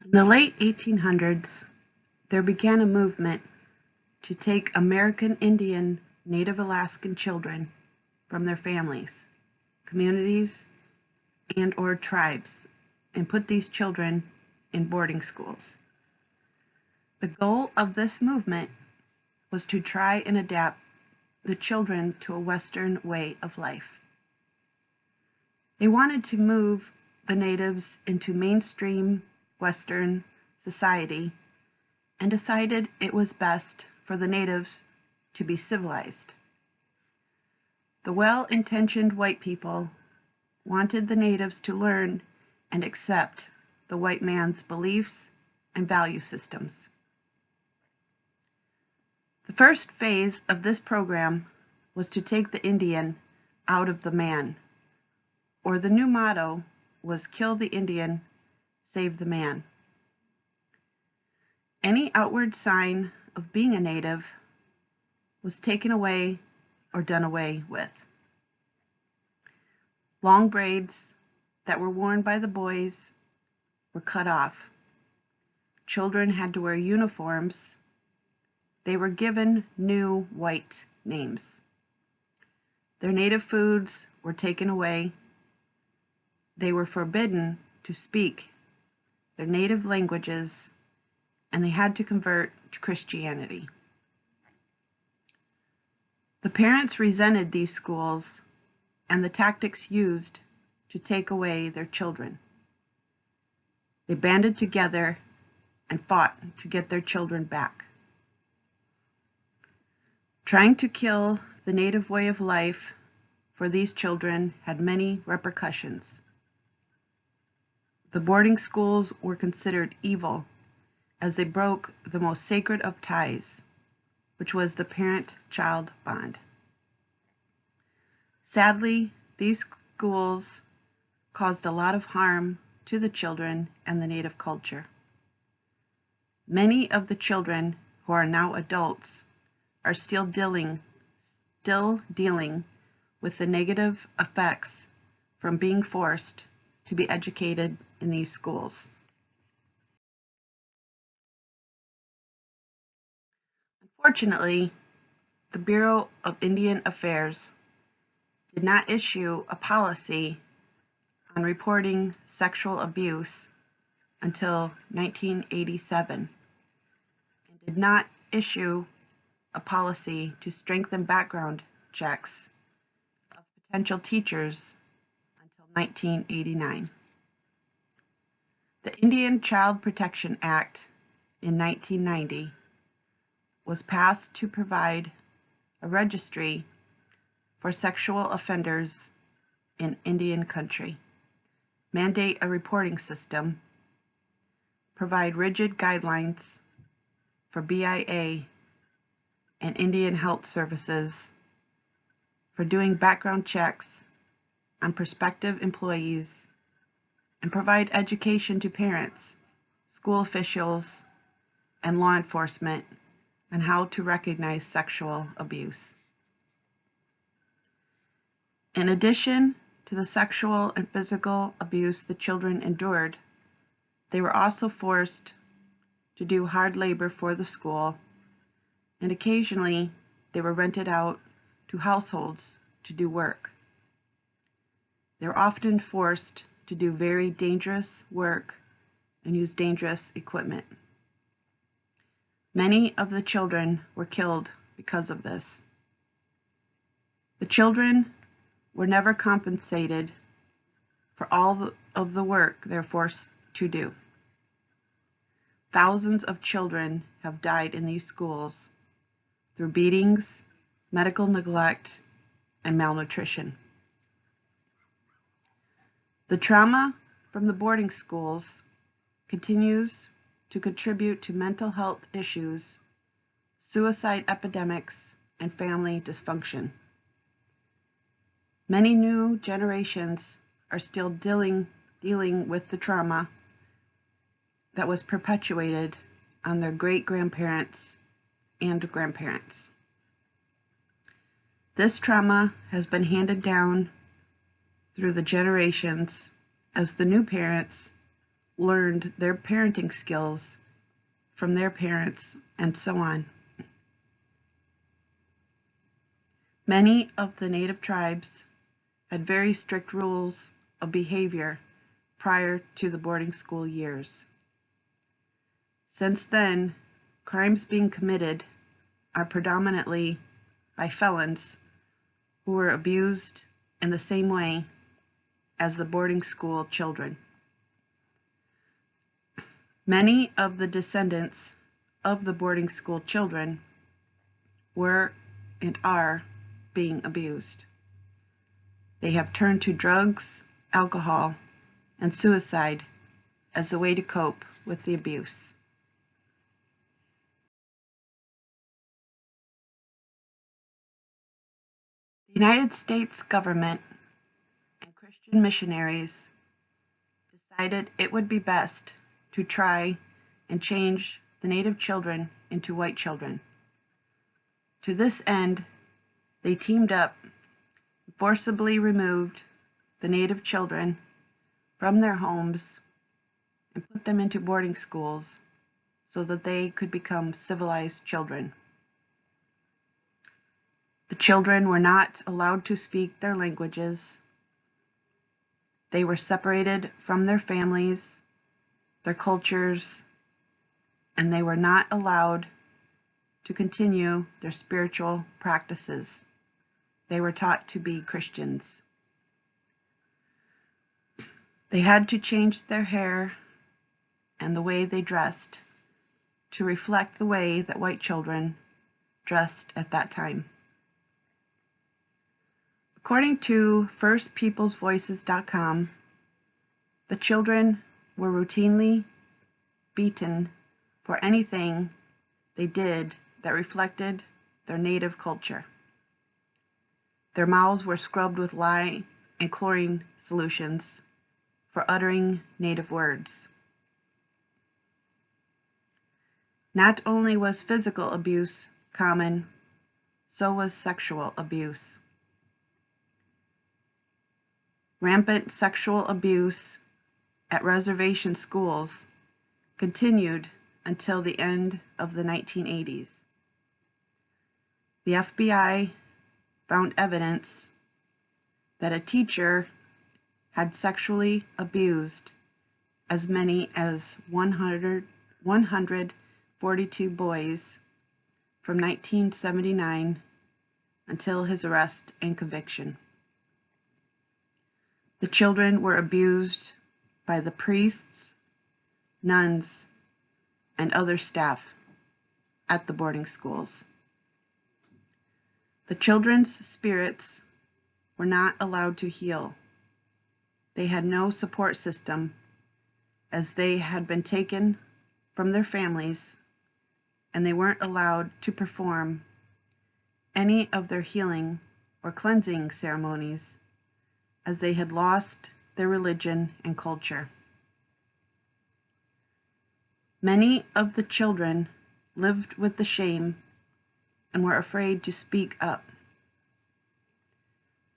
In the late 1800s, there began a movement to take American Indian Native Alaskan children from their families, communities, and/or tribes and put these children in boarding schools. The goal of this movement was to try and adapt the children to a Western way of life. They wanted to move the natives into mainstream Western society and decided it was best for the natives to be civilized. The well-intentioned white people wanted the natives to learn and accept the white man's beliefs and value systems. The first phase of this program was to take the Indian out of the man, or the new motto was kill the Indian, save the man. Any outward sign of being a native was taken away or done away with. Long braids that were worn by the boys were cut off. Children had to wear uniforms. They were given new white names. Their native foods were taken away. They were forbidden to speak their native languages, and they had to convert to Christianity. The parents resented these schools and the tactics used to take away their children. They banded together and fought to get their children back. Trying to kill the native way of life for these children had many repercussions. The boarding schools were considered evil as they broke the most sacred of ties, which was the parent-child bond. Sadly, these schools caused a lot of harm to the children and the native culture. Many of the children who are now adults are still dealing with the negative effects from being forced to be educated in these schools. Unfortunately, the Bureau of Indian Affairs did not issue a policy on reporting sexual abuse until 1987 and did not issue a policy to strengthen background checks of potential teachers until 1989. The Indian Child Protection Act in 1990 was passed to provide a registry for sexual offenders in Indian country, mandate a reporting system, provide rigid guidelines for BIA and Indian Health Services for doing background checks on prospective employees, and provide education to parents, school officials, and law enforcement on how to recognize sexual abuse. In addition to the sexual and physical abuse the children endured, they were also forced to do hard labor for the school, and occasionally they were rented out to households to do work. They were often forced to do very dangerous work and use dangerous equipment. Many of the children were killed because of this. The children were never compensated for all of the work they're forced to do. Thousands of children have died in these schools through beatings, medical neglect, and malnutrition. The trauma from the boarding schools continues to contribute to mental health issues, suicide epidemics, and family dysfunction. Many new generations are still dealing with the trauma that was perpetuated on their great-grandparents and grandparents. This trauma has been handed down through the generations as the new parents learned their parenting skills from their parents, and so on. Many of the native tribes had very strict rules of behavior prior to the boarding school years. Since then, crimes being committed are predominantly by felons who were abused in the same way as the boarding school children. Many of the descendants of the boarding school children were and are being abused. They have turned to drugs, alcohol, and suicide as a way to cope with the abuse. The United States government and Christian missionaries decided it would be best to try and change the native children into white children. To this end, they teamed up and forcibly removed the native children from their homes and put them into boarding schools so that they could become civilized children. The children were not allowed to speak their languages. They were separated from their families, their cultures, and they were not allowed to continue their spiritual practices. They were taught to be Christians. They had to change their hair and the way they dressed to reflect the way that white children dressed at that time. According to firstpeoplesvoices.com, the children were routinely beaten for anything they did that reflected their native culture. Their mouths were scrubbed with lye and chlorine solutions for uttering native words. Not only was physical abuse common, so was sexual abuse. Rampant sexual abuse at reservation schools continued until the end of the 1980s. The FBI found evidence that a teacher had sexually abused as many as 142 boys from 1979 until his arrest and conviction. The children were abused by the priests, nuns, and other staff at the boarding schools. The children's spirits were not allowed to heal. They had no support system as they had been taken from their families, and they weren't allowed to perform any of their healing or cleansing ceremonies as they had lost their religion and culture. Many of the children lived with the shame and were afraid to speak up.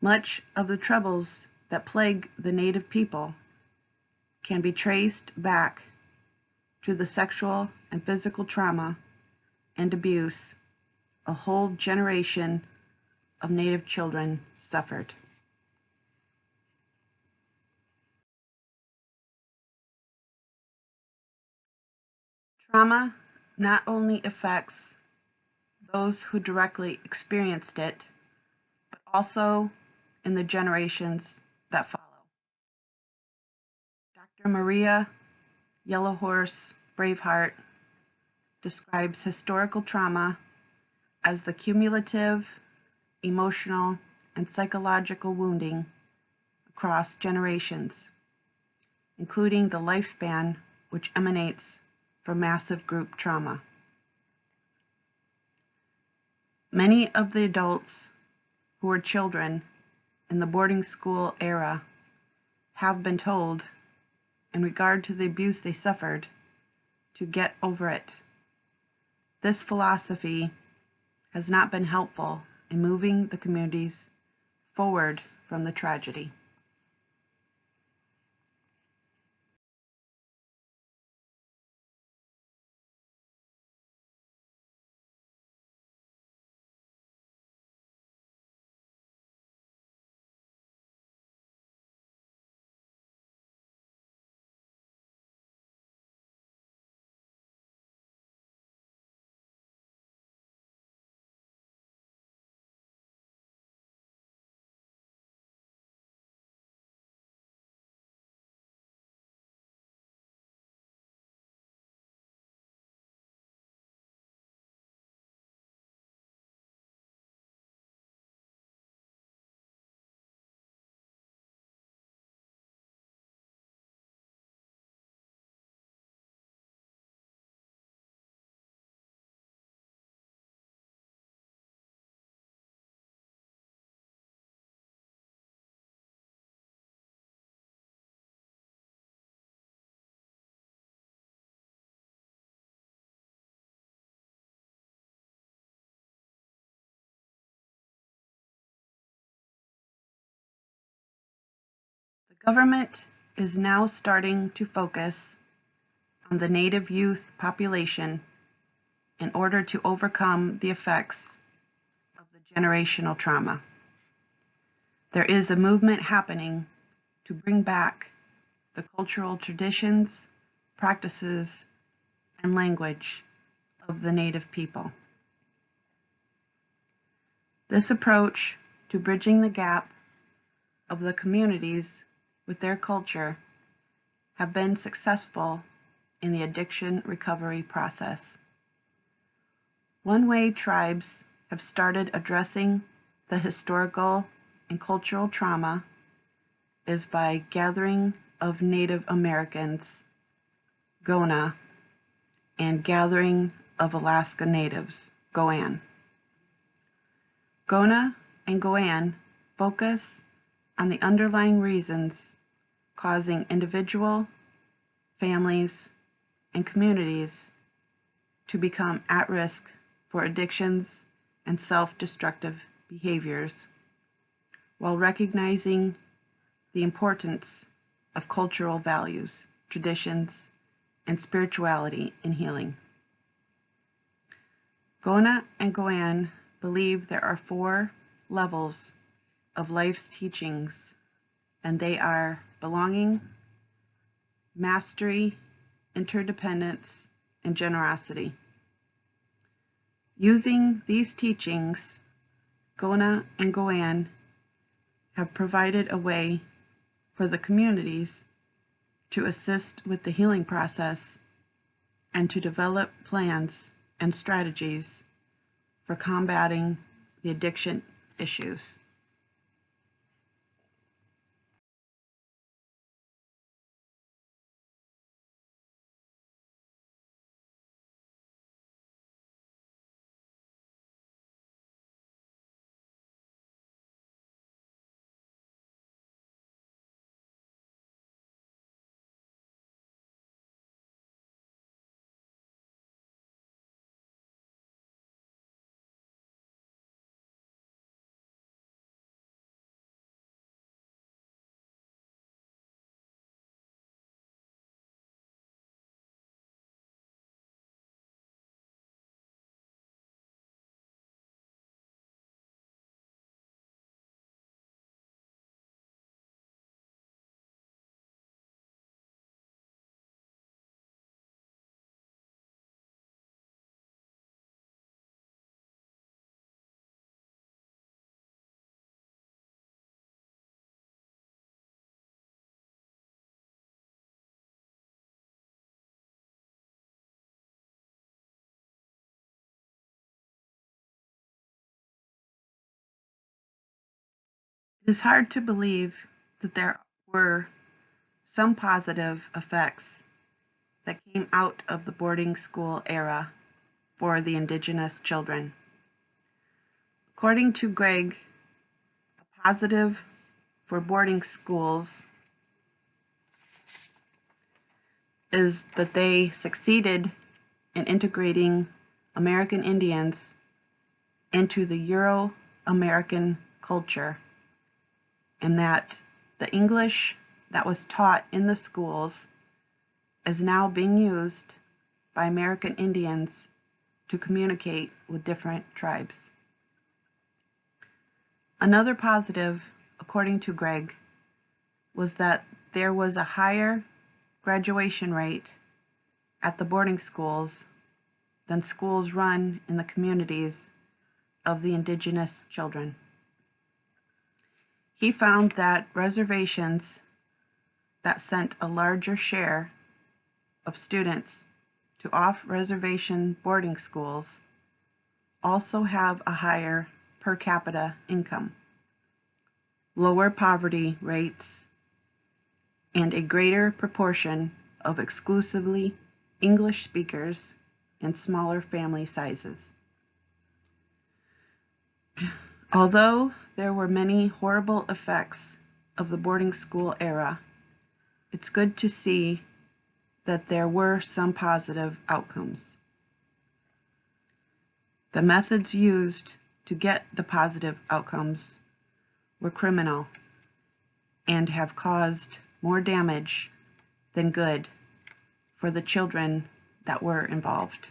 Much of the troubles that plague the native people can be traced back to the sexual and physical trauma and abuse a whole generation of native children suffered. Trauma not only affects those who directly experienced it, but also in the generations that follow. Dr. Maria Yellowhorse Braveheart describes historical trauma as the cumulative, emotional, and psychological wounding across generations, including the lifespan which emanates from massive group trauma. Many of the adults who were children in the boarding school era have been told, in regard to the abuse they suffered, to get over it. This philosophy has not been helpful in moving the communities forward from the tragedy. The government is now starting to focus on the Native youth population in order to overcome the effects of the generational trauma. There is a movement happening to bring back the cultural traditions, practices, and language of the Native people. This approach to bridging the gap of the communities with their culture have been successful in the addiction recovery process. One way tribes have started addressing the historical and cultural trauma is by gathering of Native Americans, Gona, and gathering of Alaska Natives, Goan. Gona and Goan focus on the underlying reasons causing individual, families, and communities to become at risk for addictions and self-destructive behaviors, while recognizing the importance of cultural values, traditions, and spirituality in healing. Gona and Goan believe there are 4 levels of life's teachings, and they are belonging, mastery, interdependence, and generosity. Using these teachings, Gona and Goan have provided a way for the communities to assist with the healing process and to develop plans and strategies for combating the addiction issues. It is hard to believe that there were some positive effects that came out of the boarding school era for the indigenous children. According to Greg, a positive for boarding schools is that they succeeded in integrating American Indians into the Euro-American culture, and that the English that was taught in the schools is now being used by American Indians to communicate with different tribes. Another positive, according to Greg, was that there was a higher graduation rate at the boarding schools than schools run in the communities of the indigenous children. He found that reservations that sent a larger share of students to off-reservation boarding schools also have a higher per capita income, lower poverty rates, and a greater proportion of exclusively English speakers and smaller family sizes. Although there were many horrible effects of the boarding school era, it's good to see that there were some positive outcomes. The methods used to get the positive outcomes were criminal and have caused more damage than good for the children that were involved.